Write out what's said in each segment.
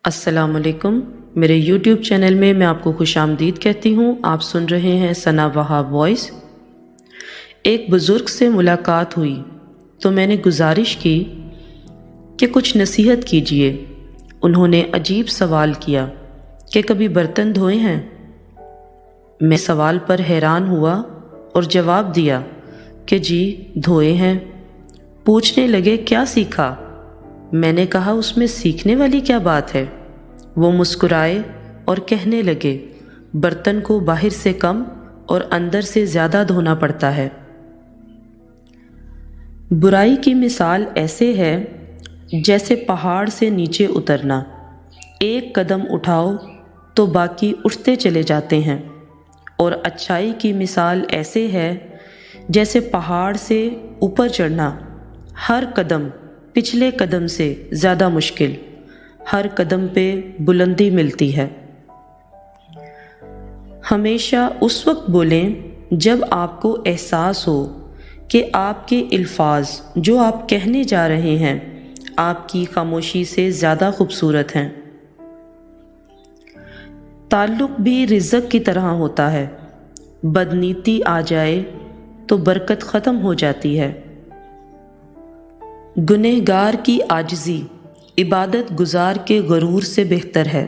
السلام علیکم، میرے یوٹیوب چینل میں میں آپ کو خوش آمدید کہتی ہوں۔ آپ سن رہے ہیں ثنا وہاب وائس۔ ایک بزرگ سے ملاقات ہوئی تو میں نے گزارش کی کہ کچھ نصیحت کیجیے۔ انہوں نے عجیب سوال کیا کہ کبھی برتن دھوئے ہیں؟ میں سوال پر حیران ہوا اور جواب دیا کہ جی دھوئے ہیں۔ پوچھنے لگے کیا سیکھا؟ میں نے کہا اس میں سیکھنے والی کیا بات ہے؟ وہ مسکرائے اور کہنے لگے برتن کو باہر سے کم اور اندر سے زیادہ دھونا پڑتا ہے۔ برائی کی مثال ایسے ہے جیسے پہاڑ سے نیچے اترنا، ایک قدم اٹھاؤ تو باقی اٹھتے چلے جاتے ہیں، اور اچھائی کی مثال ایسے ہے جیسے پہاڑ سے اوپر چڑھنا، ہر قدم پچھلے قدم سے زیادہ مشکل، ہر قدم پہ بلندی ملتی ہے۔ ہمیشہ اس وقت بولیں جب آپ کو احساس ہو کہ آپ کے الفاظ جو آپ کہنے جا رہے ہیں آپ کی خاموشی سے زیادہ خوبصورت ہیں۔ تعلق بھی رزق کی طرح ہوتا ہے، بدنیتی آ جائے تو برکت ختم ہو جاتی ہے۔ گنہگار کی عاجزی عبادت گزار کے غرور سے بہتر ہے۔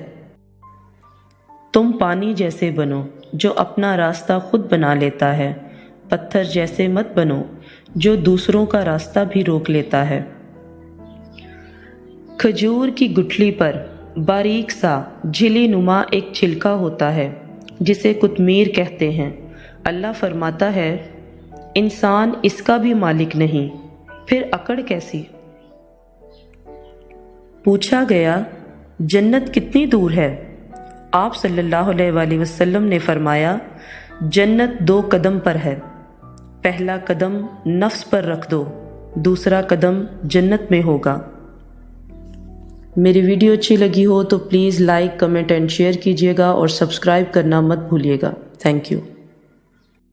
تم پانی جیسے بنو جو اپنا راستہ خود بنا لیتا ہے، پتھر جیسے مت بنو جو دوسروں کا راستہ بھی روک لیتا ہے۔ کھجور کی گٹھلی پر باریک سا جھلی نما ایک چھلکا ہوتا ہے جسے قطمیر کہتے ہیں۔ اللہ فرماتا ہے انسان اس کا بھی مالک نہیں، پھر اکڑ کیسی؟ پوچھا گیا جنت کتنی دور ہے؟ آپ صلی اللہ علیہ وآلہ وسلم نے فرمایا جنت 2 قدم پر ہے، پہلا قدم نفس پر رکھ دو، دوسرا قدم جنت میں ہوگا۔ میری ویڈیو اچھی لگی ہو تو please like, comment and share کیجیے گا اور سبسکرائب کرنا مت بھولیے گا۔ Thank you.